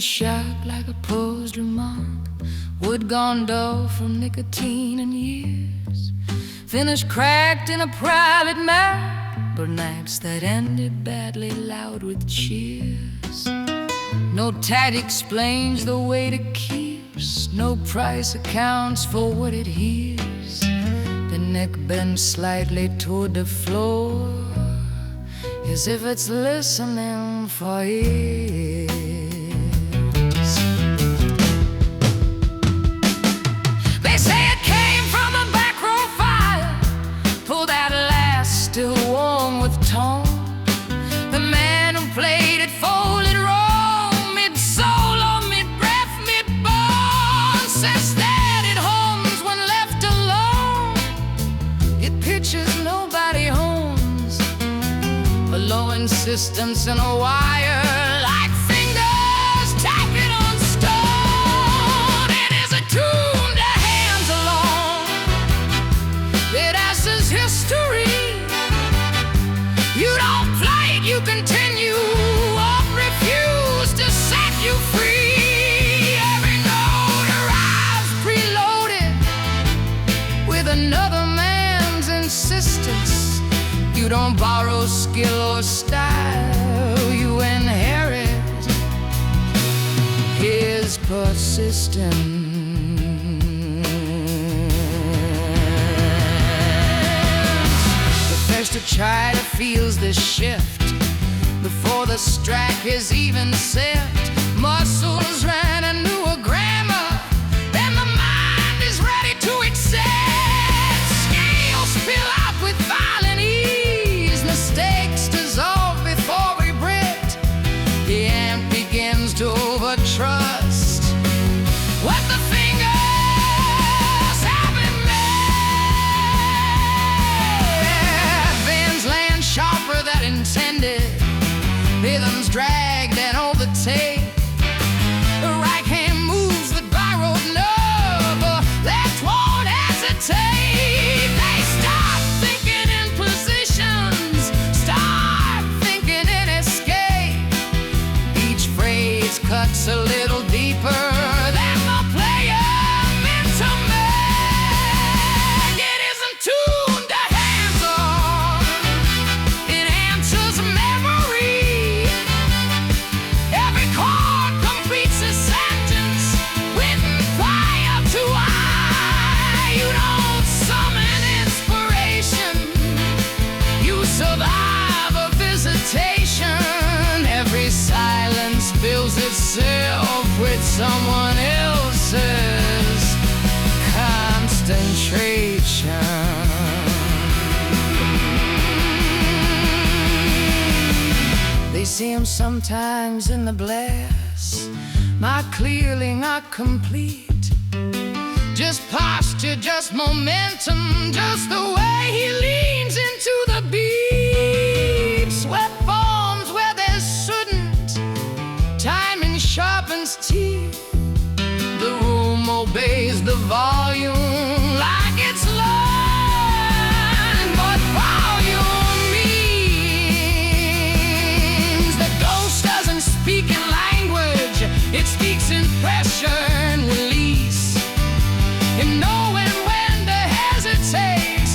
the shop like a posed remark. Wood gone dull from nicotine and years. Finish cracked in a private mouth, but nights that ended badly loud with cheers. No tag explains the weight it keeps. No price accounts for what it hears. The neck bends slightly toward the floor, as if it's listening for ears. They say it came from a back row fire, pull that last still warm with tone. The man who played it folded wrong, mid-solo, mid-breath, mid-bone. Says that it homes when left alone. It pitches, nobody homes. A low insistence in a wire, like fingers tapping on stone. It is a tune to hands alone. It asks history. You don't play it, you continue, or refuse to set you free. Every note arrives preloaded with another man's insistence. You don't borrow skill or style, you inherit his persistence. The first to try to feels the shift before the strike is even set. Muscles ran a newer grammar, then the mind is ready to accept. Scales fill out with violent ease. Mistakes dissolve before regret. The ant begins to overtrust what the fingers haven't made. Veins land sharper than intended. Rhythms dragged and overtake. The right hand moves the borrowed nerve. Left won't hesitate. They stop thinking in positions, start thinking in escape. Each phrase cuts a little deeper than the player meant to make. It isn't tuned to hands-on. It answers memory. Every chord completes a sentence written prior to I. You don't summon inspiration, you survive a visitation. Every silence fills itself with someone else's concentration. They see him sometimes in the blast, not clearly, not complete. Just posture, just momentum, just the way he leans into the beat. Sweat forms where there shouldn't. Timing sharpens teeth. The room obeys the volume like it's learned. But volume means the ghost doesn't speak in language. It speaks in pressure and release. In knowing when to hesitate,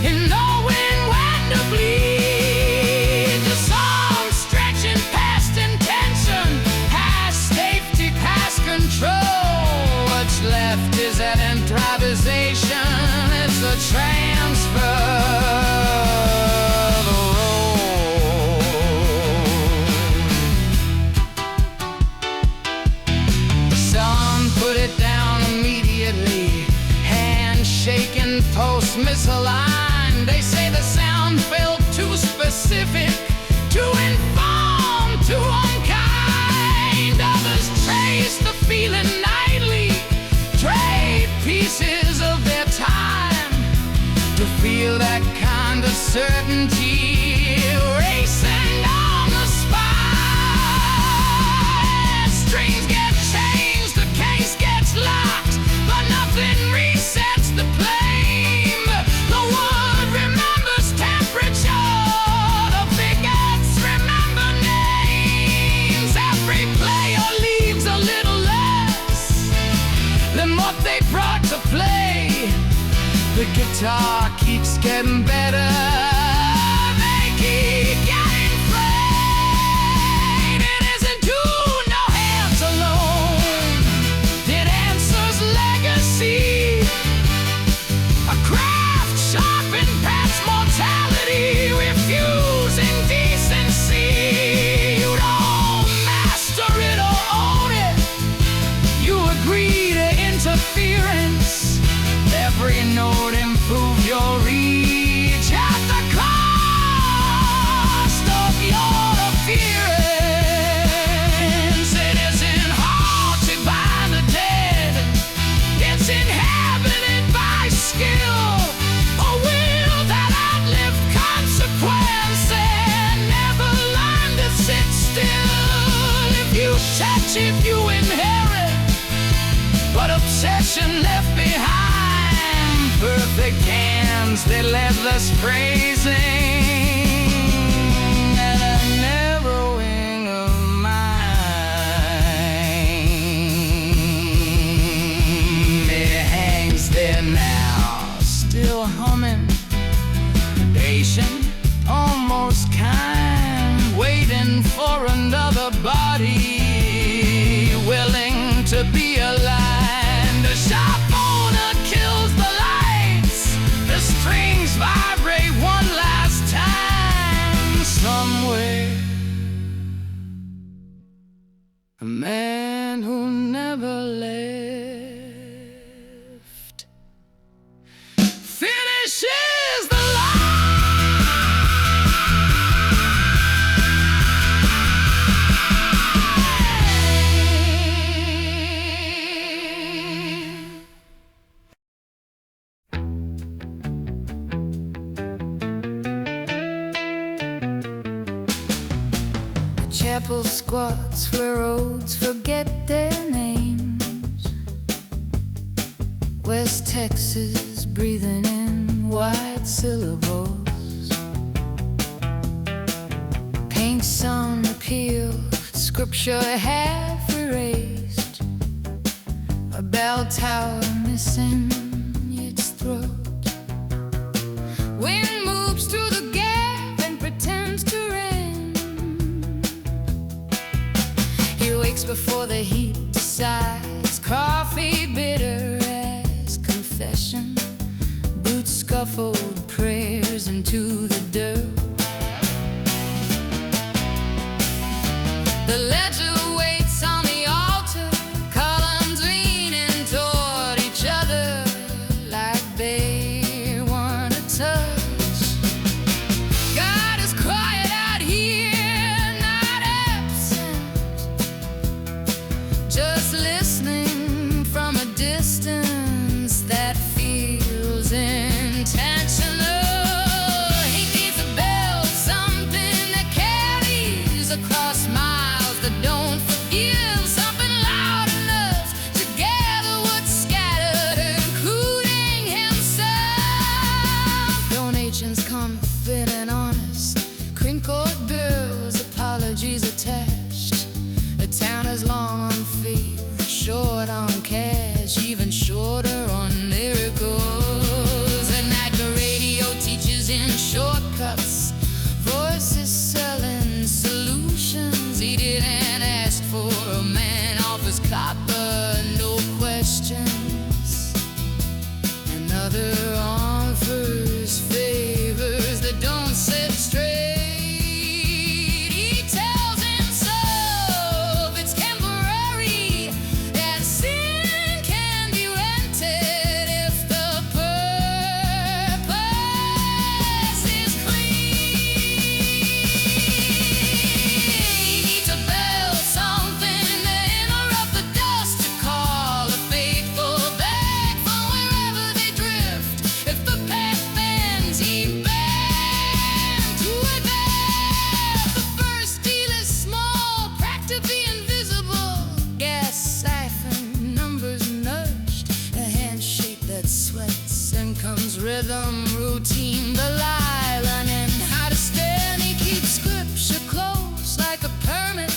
in knowing when to bleed. The song stretching past intention, past safety, past control. What's left is an improvisation. It's a transfer of a role. Some put it down immediately, shaken, post misaligned. They say the sound felt too specific, too informed, too unkind. Others trace the feeling nightly, trade pieces of their time to feel that kind of certainty racing down the spine. Strings get changed, the case gets locked, but nothing resets the flame. The wood remembers temperature, the figures remember names. Every player leaves the guitar keeps getting better. They keep getting frayed. It isn't due, no hands alone. It answers legacy. A craft sharpened past mortality, refusing decency. You don't master it or own it. You agree to interference. Every note improve your reach at the cost of your appearance. It isn't hard to bind the dead. It's inhabited by skill, a will that outlived consequence and never learned to sit still. If you touch, if you inherit, but obsession left behind. Perfect hands, they endless praising, and a narrowing of mine. It hangs there now, still humming, patient, almost kind, waiting for another body, willing to be aligned. A sharp owner kills the lights, the strings vibrate one last time. Somewhere, a man who never left finishes the chapel squats where roads forget their names. West Texas breathing in white syllables. Paint sun peeled, scripture half erased. A bell tower missing its throat. Wind moves through the gap and pretends to rain. He wakes before the heat decides. Coffee bitter as confession. Boots scuffled prayers into the dirt. The ledger waits on the altar. Columns leaning toward each other like they want to touch. God is quiet out here, not absent, just listening from a distance that feels intentional. He needs a bell, something that carries across miles that don't forgive, something loud enough to gather what's scattered, including himself. Donations come fit and honest, crinkled bills, apologies attached. The town is long on faith, short on cash, even shorter on miracles. And night the radio teaches in shortcuts, voices selling solutions. He didn't ask for, a man offers copper, no questions. Another offers favors that don't set straight. He tells himself it's temporary, that sin can be rented if the purpose is clean. He needs a bell, something to interrupt the dust, to call a faithful back from wherever they drift. If the path bends, he bends to a depth. The first deal is small, practically invisible. Gas siphon, numbers nudged, a handshake that sweats and comes rhythm, routine, the lie, learning how to stand. He keeps scripture close like a permit,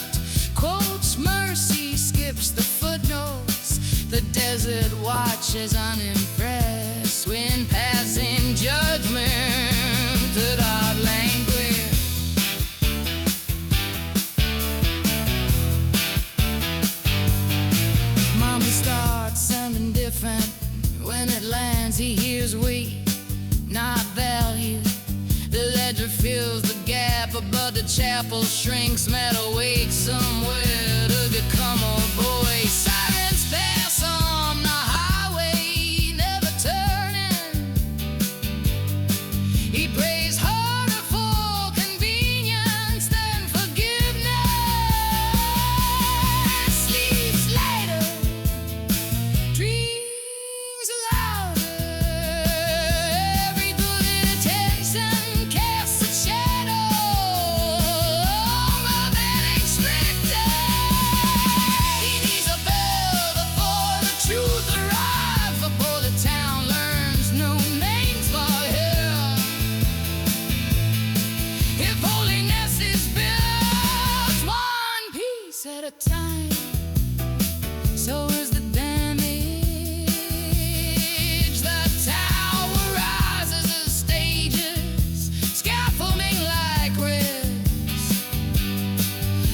quotes mercy, skips the footnotes. The desert watches unimpressed voice when passing judgment to our language. Mama starts sounding different when it lands. He hears we, not value. The ledger fills the gap, but the chapel shrinks. Metal wakes somewhere to become a boy. Sirens pass on the highway, never turning. He prays harder for convenience than forgiveness. Sleeps later, dreams louder. Every good intention casts a shadow longer than expected. He needs a bell before the truth arrives, before the town learns no names for him. If holiness is built one piece at a time, so is the damage. The tower rises as stages, scaffolding like ribs.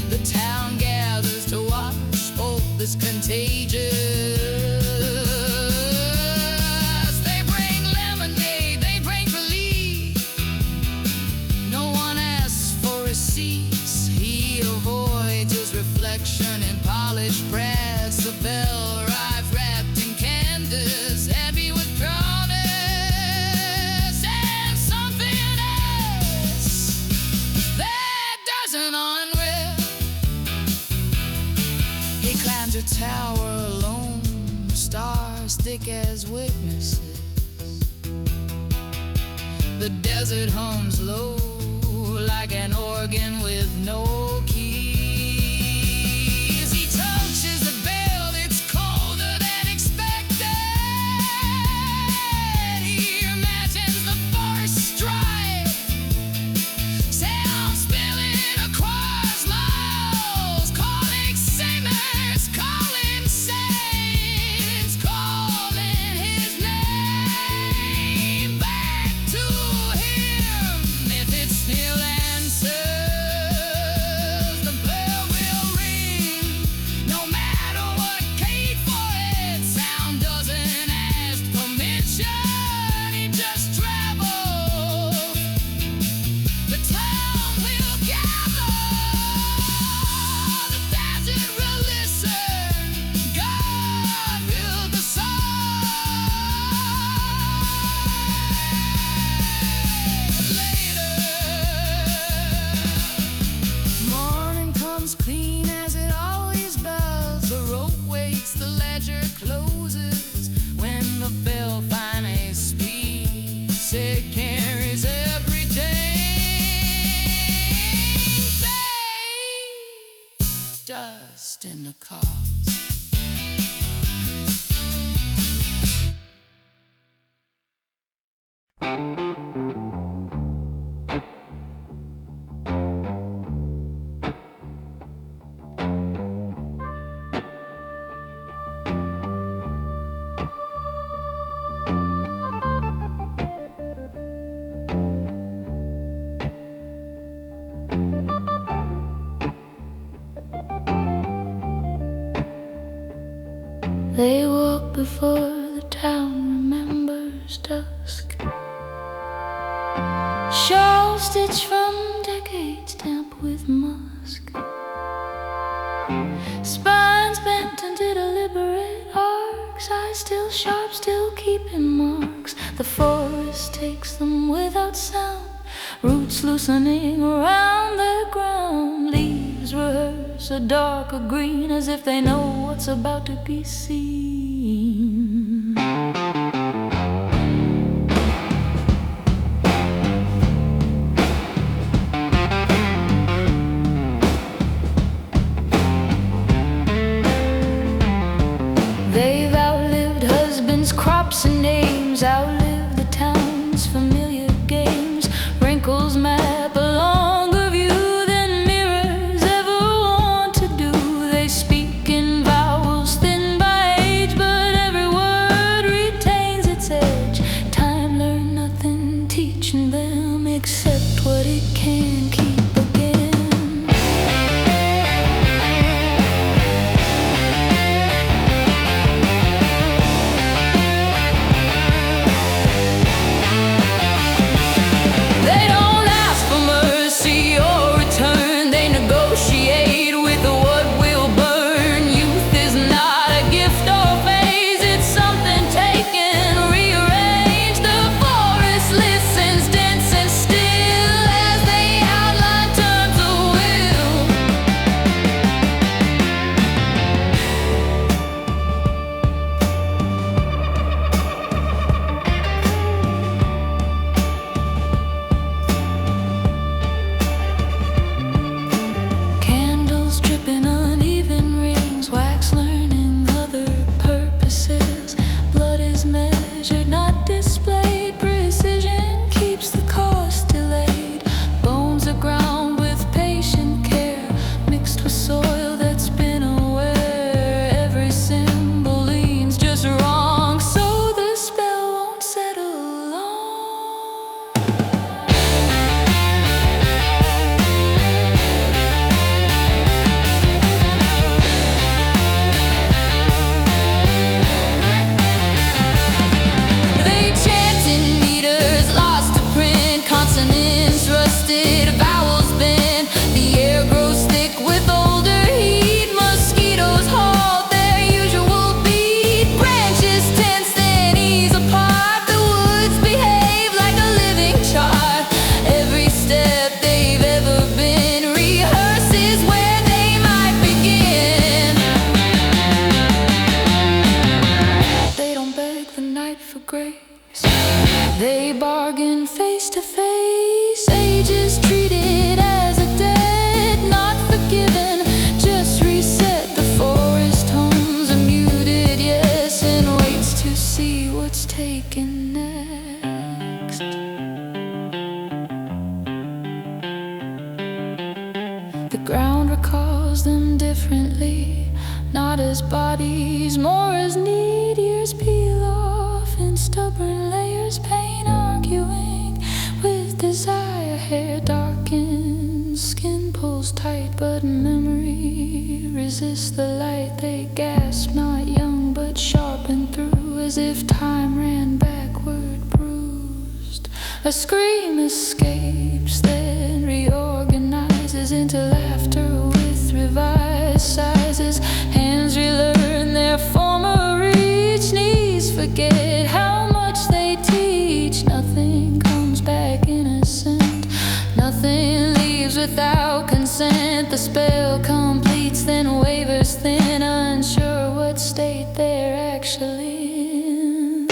The town gathers to watch both this contagious. They bring lemonade, they bring relief. No one asks for receipts. He avoids his reflection in polished brass. The bell arrives wrapped in canvas, heavy with promise and something else that doesn't unreal. He climbs a tower alone, stars thick as witnesses. The desert hums low like an organ with no keys. He touches the bell, it's colder than expected. He imagines the first strike, sound spilling across miles, calling singers, calling saints, calling his name back to him. If it still answers, the bell will ring. No matter what paid for it, sound doesn't ask permission. He just travels. The town will gather. The desert will listen. God will decide. Later, morning comes clean as it always does. The rope waits, the ledger closes. When the bell finally speaks, it carries everything safe, dust in the cars. They walk before the town remembers dusk. Shawl stitched from decades damp with musk. Spines bent into deliberate arcs. Eyes still sharp, still keeping marks. The forest takes them without sound. Roots loosening around the ground. Leaves rehearse a darker green, as if they know what's about to be seen. They've outlived husbands, crops and names, outlived the town's familiar games. Wrinkles map a longer view than mirrors ever want to do. They speak in vowels thin by age, but every word retains its edge. grace. They bargain face to face, ages treated as a debt, not forgiven, just reset. The forest homes a muted yes and waits to see what's taken next. The ground recalls them differently, not as bodies, more as need. Years peel off in stubborn layers, pain arguing with desire. Hair darkens, skin pulls tight, but memory resists the light. They gasp, not young but sharpened through, as if time ran backward, bruised. A scream escapes, then reorganizes into laughter with revised sizes. Hands relearn their former reach, knees forget how much they teach. Nothing comes back innocent, nothing leaves without consent. The spell completes, then wavers thin, unsure what state they're actually in.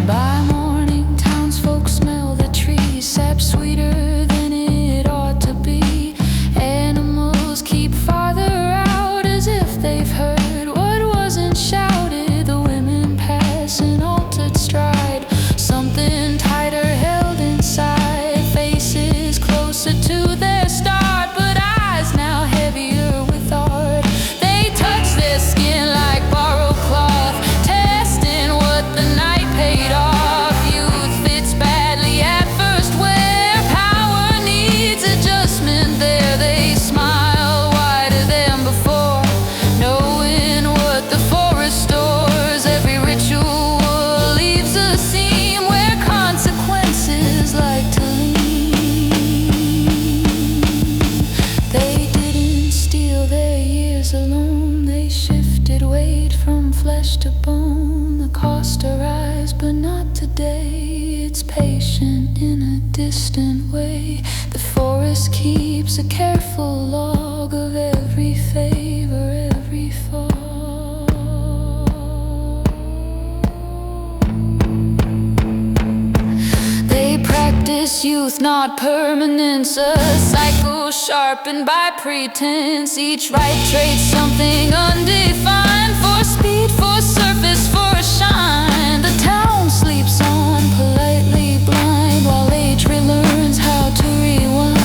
By morning, townsfolk smell the trees, sap sweeter than it ought to be. Animals keep farther out, as if they've heard what wasn't shouted. The women pass in altered stride, something tighter held inside. Faces closer to their start, but eyes now heavier with art. They touch their skin like borrowed cloth, testing what the night paid off. Youth fits badly at first, where power needs adjustment. There they smile wider than before, knowing what the forest stores. Every ritual leaves a seam where consequences like to lean. They didn't steal their years alone, they shifted weight from flesh to bone. The cost arise, but not today. It's patient in a distant way. The forest keeps a careful log of every favor, every fall. They practice youth, not permanence, a cycle sharpened by pretense. Each right trades something undefined, for speed, for surface, for a shine. The town sleeps on, politely blind, while age relearns how to rewind.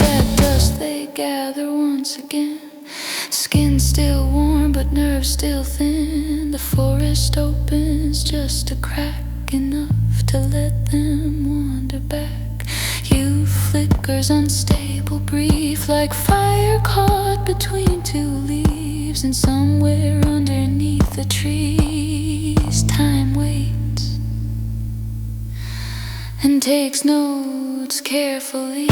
At dusk they gather once again, skin still warm but nerves still thin. The forest opens just a crack, enough to let them wander back. You flickers unstable, brief, like fire caught between two leaves. And somewhere underneath the trees, time waits and takes notes carefully.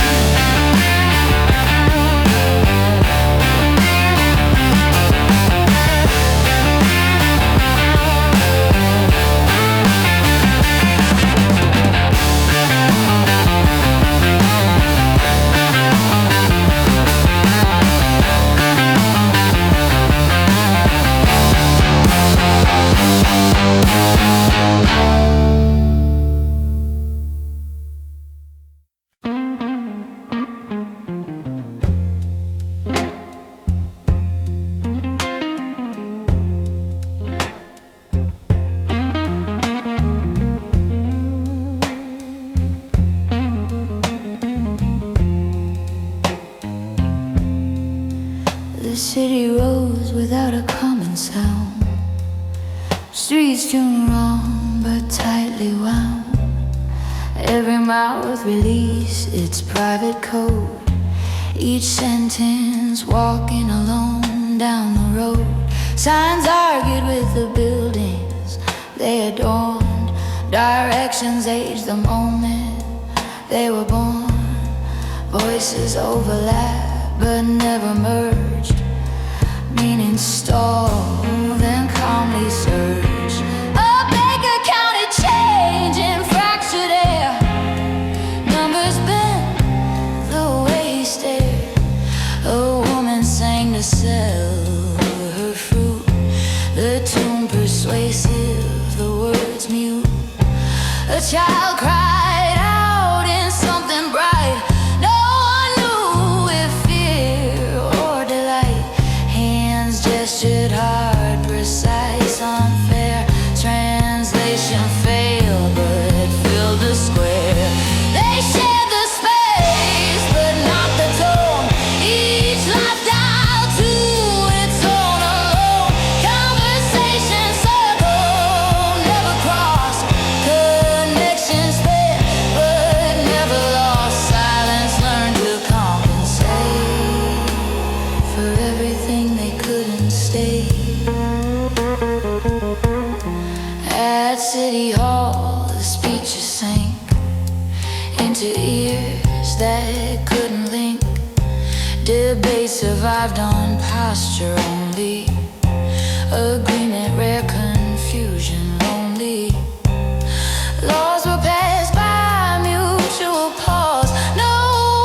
The city rose without a common sound. Streets tuned wrong but tightly wound. Every mouth release its private code. Each sentence walking alone down the road. Signs argued with the buildings they adorned. Directions aged the moment they were born. Voices overlap but never merged. Meaning stalled, then calm sell her fruit. The tune persuasive, the words mute. A child cried out in something bright. No one knew if fear or delight. Hands gestured hard, precise, unfair. Translation failed, but filled the square. They shared the space, but not the tone. Each lifestyle to its own alone. Conversation circle, never crossed. Connections split, but never lost. Silence learned to compensate for everything they couldn't stay. At City Hall, the speeches sank into ears that couldn't link. Debate survived on posture only. Agreement, rare confusion, lonely. Laws were passed by mutual pause. No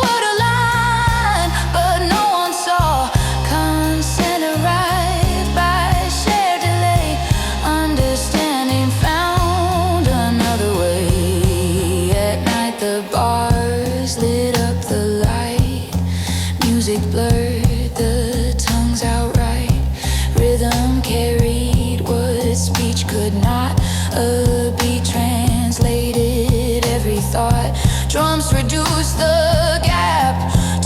word aligned, but no one saw. Consent arrived by shared delay. Understanding found another way. At night the bars lit up the light. Music blurred the tongues outright. Rhythm carried what speech could not. A beat translated every thought. Drums reduced the gap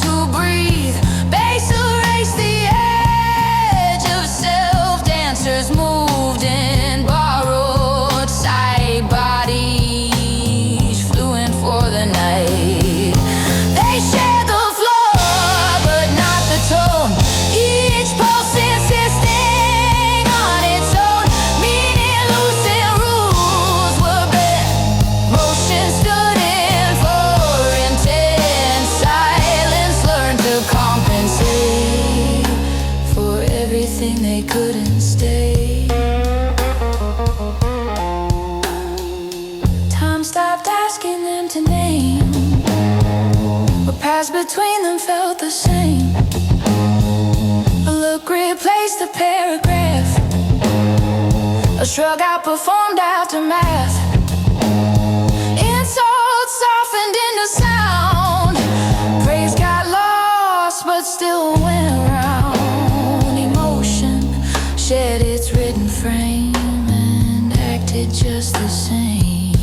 to breathe. Bass erased the edge of self. Dancers moved in borrowed sight. Bodies fluent for the night. They shared the floor, but not the tone. Each pulse insisting on its own. Meaning loosened, rules were bent. Motion stood in for intent. Silence learned to compensate for everything they couldn't stay. Time stopped asking them to name. What passed between them felt the same. A look replaced the paragraph. A shrug outperformed aftermath. Insults softened into sound. Praise got lost, but still went around. Emotion shed its written frame and acted just the same.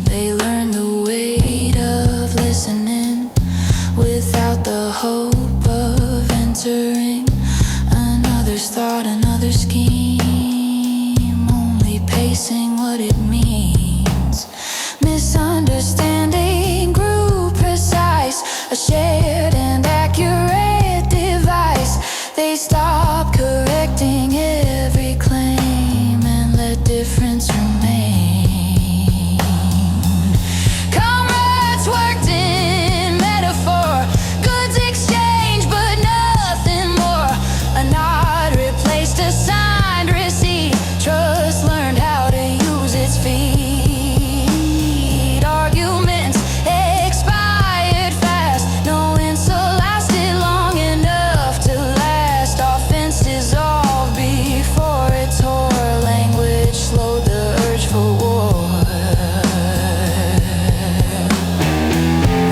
They learned the weight of listening without the hope of entering another's thought, another scheme. Only pacing what it means. Misunderstanding grew precise. A shared and accurate device. They stopped correcting every claim and let difference remain. Comrades worked in metaphor. Goods exchanged, but nothing more. A nod replaced a signed receipt. Trust learned how to use its feet. Arguments expired fast. No insult lasted long enough to last. Offense dissolved before it tore. Language slowed the urge for war.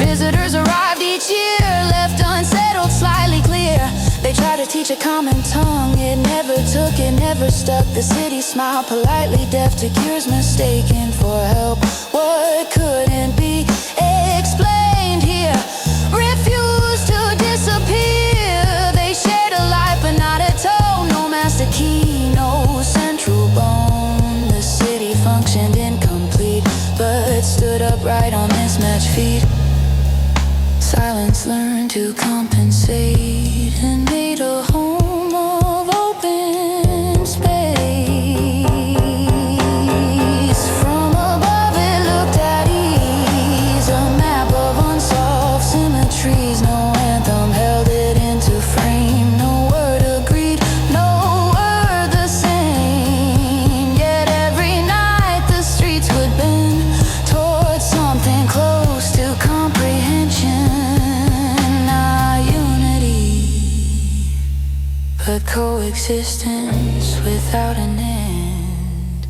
Visitors arrived each year, left unsettled, slightly clear. They tried to teach a common tongue. It never took, it never stuck. The city smiled politely, deaf to cures mistaken for help. What couldn't be explained here refused to disappear. They shared a life, but not a tone. No master key, no central bone. The city functioned incomplete, but stood upright on mismatched feet. Silence learned to compensate and made a home of open space. From above it looked at ease, a map of unsolved symmetries. No anthem held it into frame. No word agreed, no word the same. Yet every night the streets would bend towards something close to comprehension. Our unity coexistence without an end.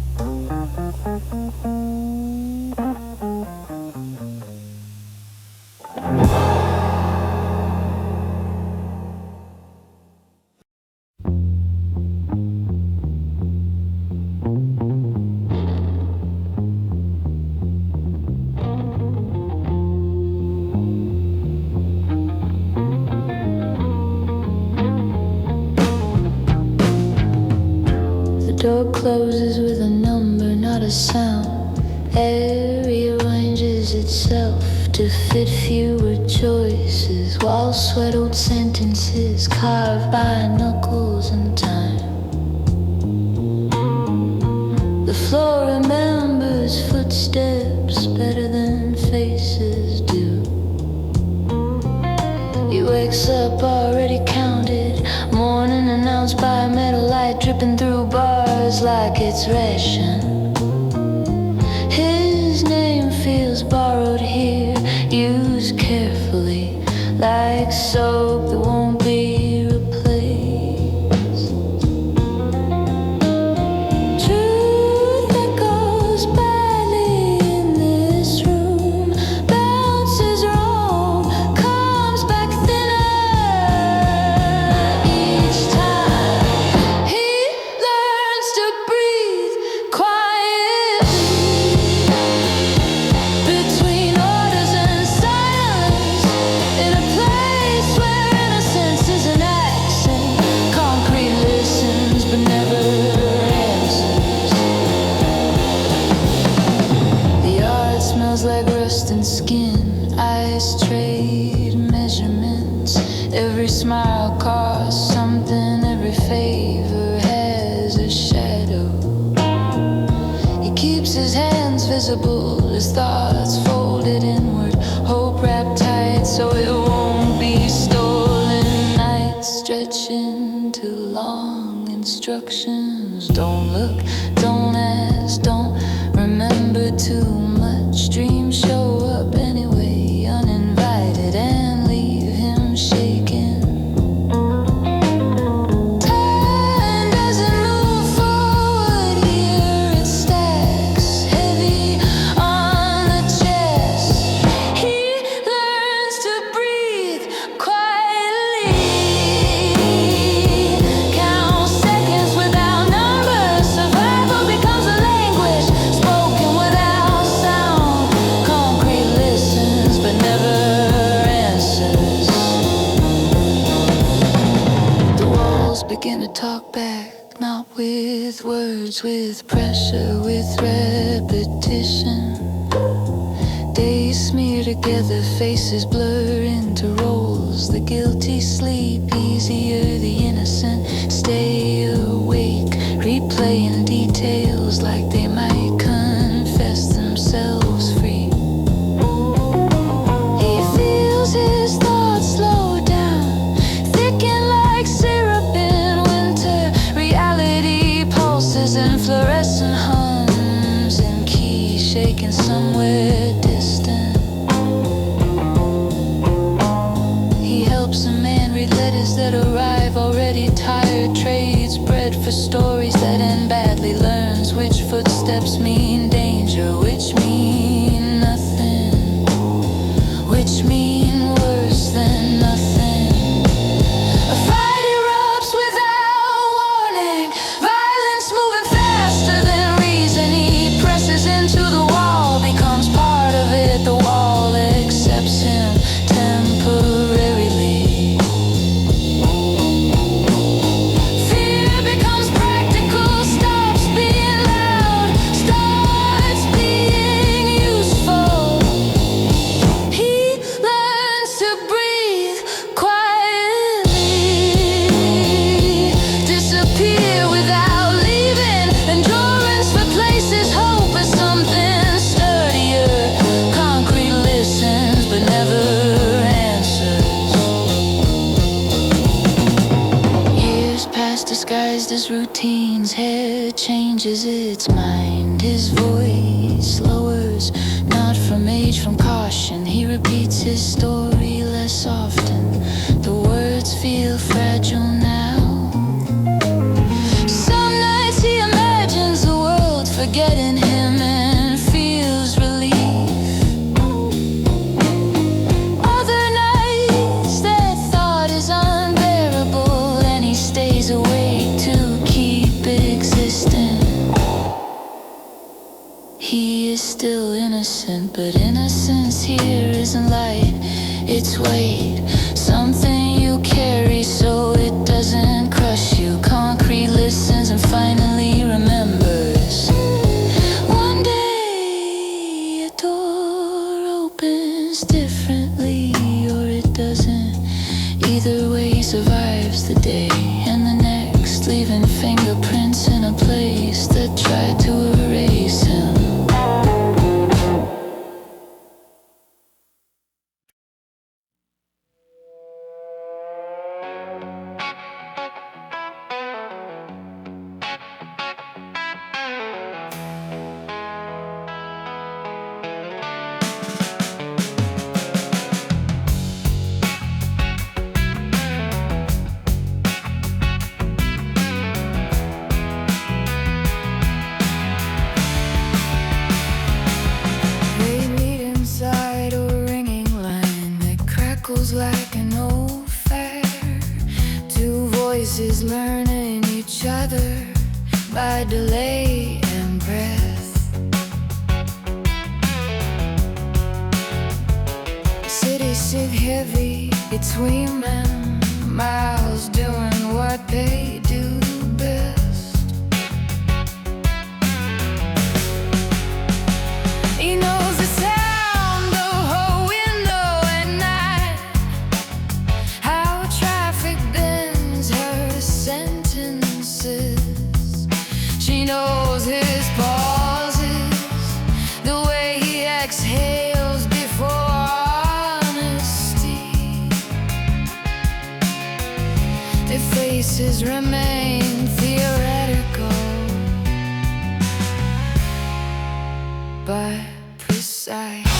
Door closes with a number, not a sound. Air rearranges itself to fit fewer choices, while sweat-old sentences carved by knuckles and time. The floor remembers footsteps better than faces do. He wakes up already counted, morning announced by a metal light dripping through bars like it's ration. His name feels borrowed here, used carefully, like soap that won't be replaced. Truth that goes badly in this room bounces wrong, comes back thinner each time. He learns to breathe quietly between orders and silence, in a place where innocence is an accent. Concrete listens but never answers. The yard smells like rust and skin. Ice trade measurements. Every smile costs something. Every favor has a shadow. He keeps his hands visible, his thoughts folded inward, hope wrapped tight so it won't be stolen. Nights stretch into long instructions. Don't look, don't ask, don't remember too much. Dreams show up anyway, uninvited, and leave him shaking. Time doesn't move forward here, it stacks heavy on the chest. He learns to breathe quietly, count seconds without numbers. Survival becomes a language spoken without sound. Concrete listens but never answers. The walls begin to talk back, not with words, with pressure, with repetition. Days smear together, faces blur into roles. The guilty sleep easier, the innocent stay awake, replaying details like they might confess themselves free. He feels his thoughts slow down, thicken like syrup in winter. Reality pulses in fluorescent hums in keys shaking somewhere distant. He helps a man read letters that arrive already tired, trades bread for stories that end badly, learns which footsteps mean danger, which mean nothing, which mean worse than nothing. A fight erupts without warning, violence moving faster than reason. He presses into the wall, becomes part of it. The wall accepts him temporarily. Fear becomes practical, stops being loud, starts being useful. He learns to breathe quietly, disappear without leaving. Endurance replaces hope as something sturdier. Concrete listens but never answers. Years pass disguised as routines. Hair changes its mind. His voice lowers, not from age, from caution. He repeats his story less often. The words feel fragile now. forgetting him and feels relief. Other nights that thought is unbearable, and he stays awake to keep existing. He is still innocent, but innocence here isn't light, it's weight. Something you carry so it doesn't crush you. Concrete listens and finally remembers. One day a door opens differently, or it doesn't. Either way survives the day and the next, leaving fingerprints in a place that tried to erase him. Like an old fair, two voices learning each other by delay and breath. Cities sit heavy between men, miles doing what they do best. He knows the sound of her window at night, how traffic bends her sentences. She knows his pauses, the way he exhales before honesty. Their faces remain theoretical, but precise.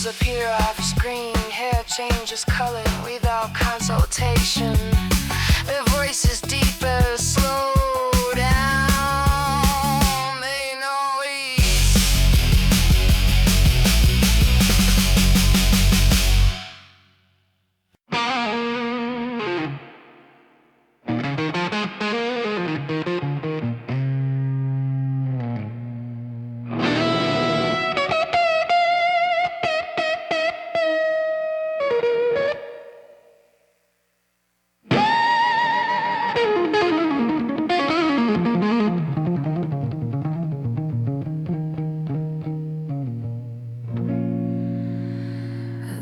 Faces appear off screen, hair changes color without consultation. Their voices deeper, slow down, they know ease.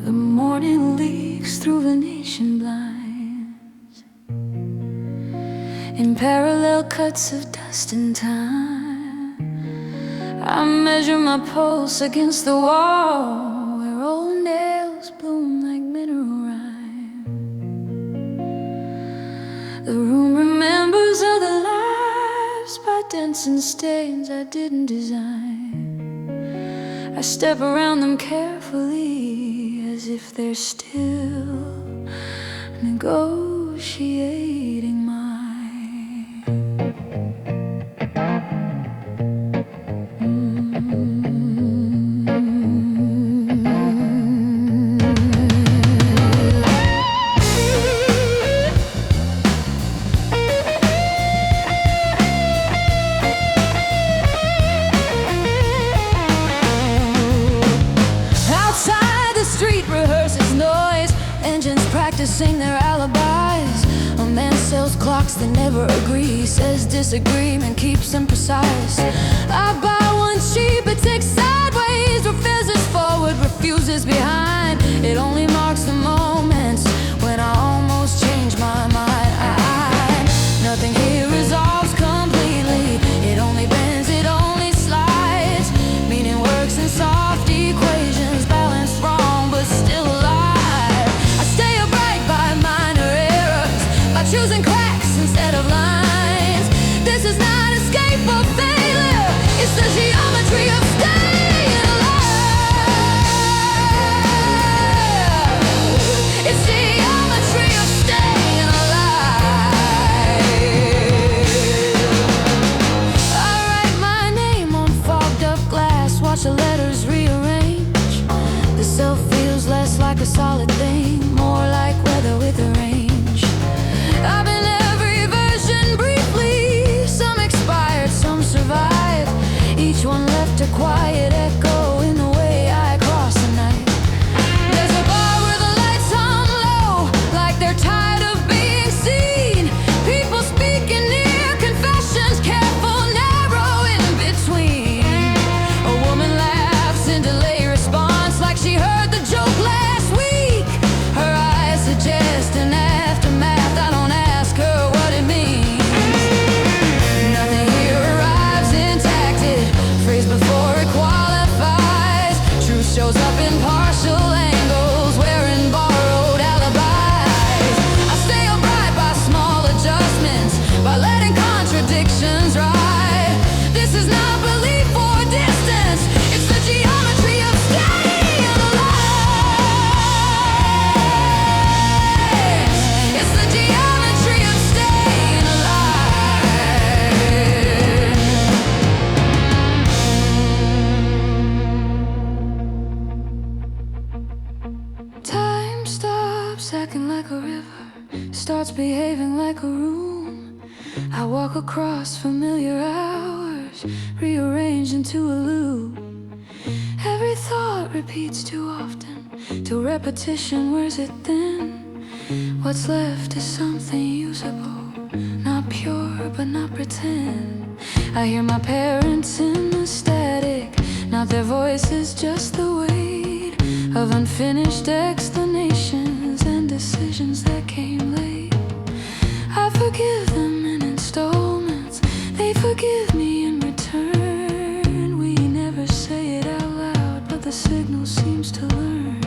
The morning leaks through Venetian blinds in parallel cuts of dust and time. I measure my pulse against the wall where old nails bloom like mineral rhyme. The room remembers other lives by dents and stains I didn't design. I step around them carefully, as if they're still negotiating mine. Street rehearses noise, engines practicing their alibis. A man sells clocks that never agree, says disagreement keeps them precise. I buy one cheap, it ticks sideways, refuses forward, refuses behind. It only marks the moments when I almost change my mind. Nothing here resolves completely, it only bends, it only slides. Meaning works in soft equations, balanced wrong but still alive. I stay upright by minor errors, by choosing cracks instead of lines. This is not escape or failure, it's the geometry of staying alive. It's the geometry of staying alive. I write my name on fogged up glass, watch the letters rearrange. The self feels less like a solid thing, more like weather with a range. I've been every version briefly, some expired, some survive. Each one left a quiet echo in the way I cross the night. There's a bar where the lights on low, like they're tired of being seen. People speaking near, confessions careful, narrow in between. A woman laughs in delay response, like she heard the joke last week. Her eyes suggest an aftermath, I don't ask her what it means. Nothing here arrives intact, it phrase before it qualifies. Truth shows up in partial angles, wearing borrowed alibis. I stay upright by small adjustments, by letting contradictions ride. This is not belief or distance, it's the geometry of staying alive. It's the geometry of staying alive. Time stops acting like a river, starts behaving like a room. I walk across familiar hours, rearranged into a loop. Every thought repeats too often, till repetition wears it thin. What's left is something usable, not pure but not pretend. I hear my parents in the static, not their voices, just the weight of unfinished explanations and decisions that came late. I forgive them in installments, they forgive me in return. We never say it out loud, but the signal seems to learn.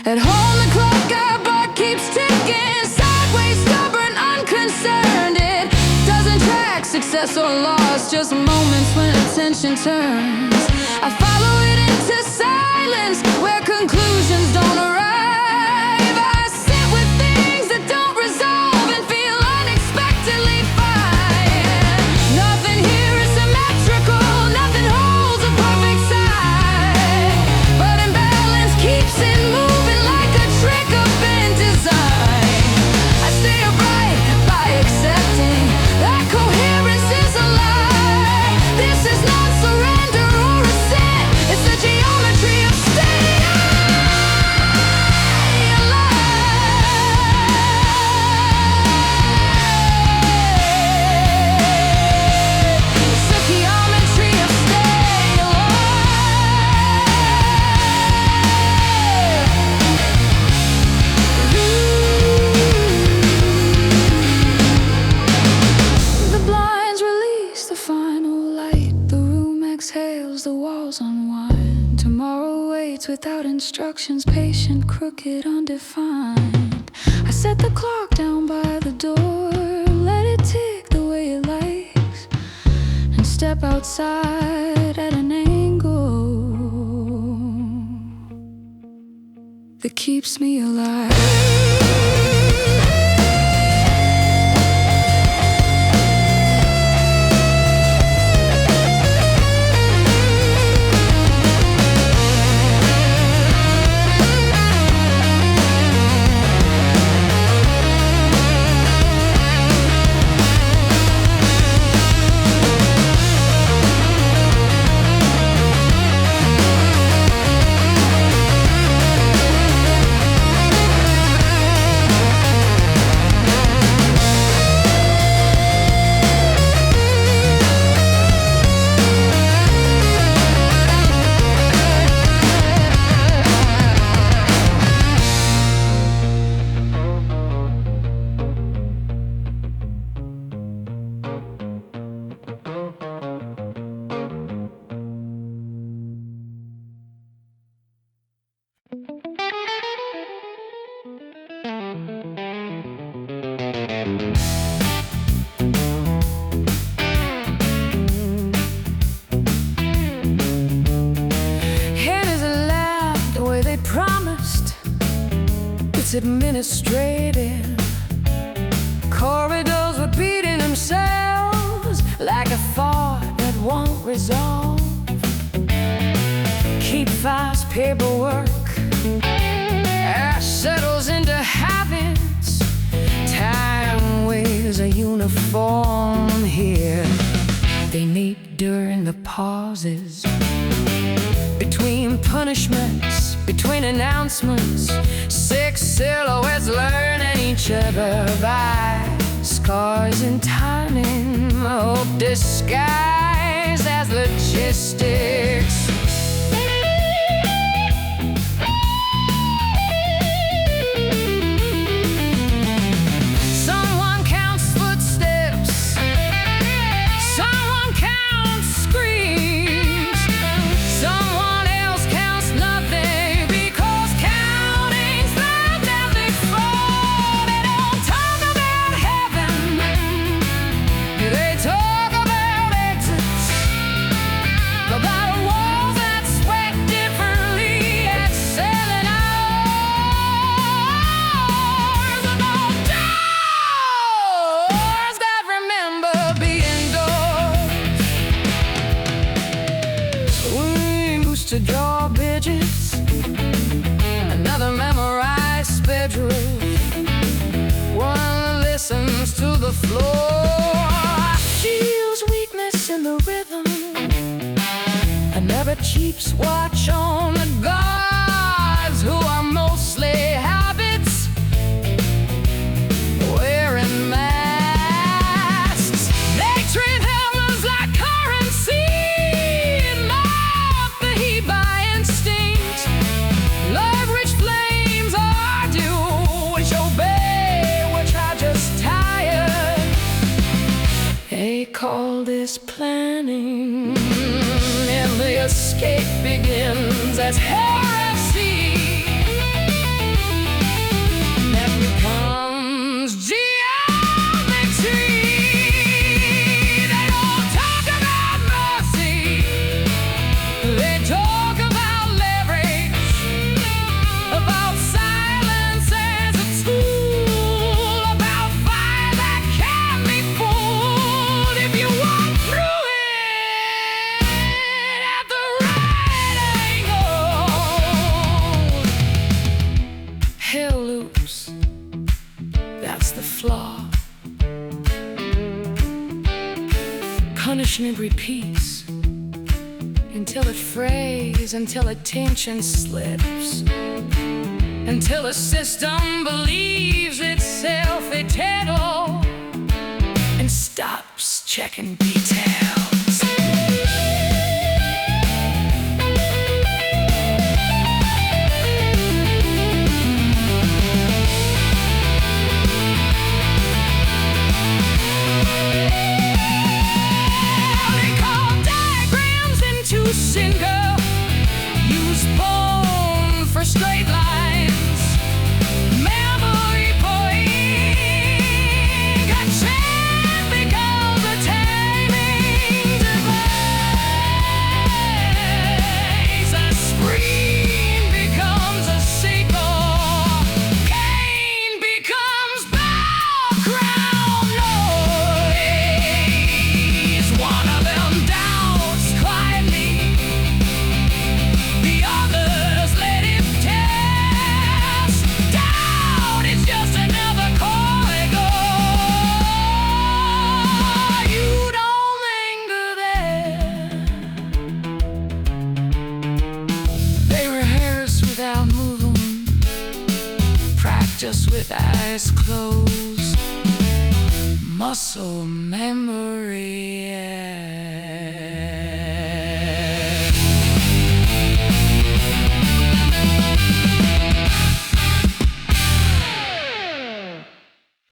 At home the clock I bark keeps ticking, sideways, stubborn, unconcerned. It doesn't track success. success or loss, just moments when attention turns. I follow it into silence where conclusions don't arrive. I sit with things that don't resolve and feel unexpectedly fine. Nothing here is symmetrical, nothing holds a perfect side, but imbalance keeps it moving like a trick of bent design. I stay upright by accepting that coherence is a lie. This is not surrender or a sin, it's the geometry of staying alive. It's the geometry of staying alive. The blinds release the final light. The room exhales, the walls unwind. Tomorrow waits without instructions, patient, crooked, undefined. I set the clock down by the door, let it tick the way it likes, and step outside at an angle that keeps me alive. Here is a lab the way they promised. It's administrative. Corridors repeating themselves like a thought that won't resolve. Keep fast paperwork settles into habits. Time waves are uniform here. They meet during the pauses between punishments, between announcements. 6 silhouettes learning each other by scars and timing. Hope disguised as logistics. Someone counts footsteps, someone counts screams, someone else counts nothing, because counting's the deadly fraud. They don't talk about heaven, they talk about exits, about walls that sweat differently at selling hours, about doors that remember being doors. We used to draw bitches, another memorized schedule, one listens to the floor, feels weakness in the rhythm, another keeps watch on the guards who are mostly habits, wearing masks. They treat helmets like currency, not the heat by instinct. Love rich flames argue which obey, which are just tired. They call this planning, and the escape begins as heresy that becomes geometry. They motion it repeats until it frays, until attention slips, until the system believes itself eternal and stops checking details. Single, use bone for straight lines, memory point, consent becomes a taming device, a scream becomes a sequel, Cain becomes background noise. One of them doubts quietly, the others let it test down. It's just another corridor. You don't linger there. They rehearse without moving, practice with eyes closed, muscle memory.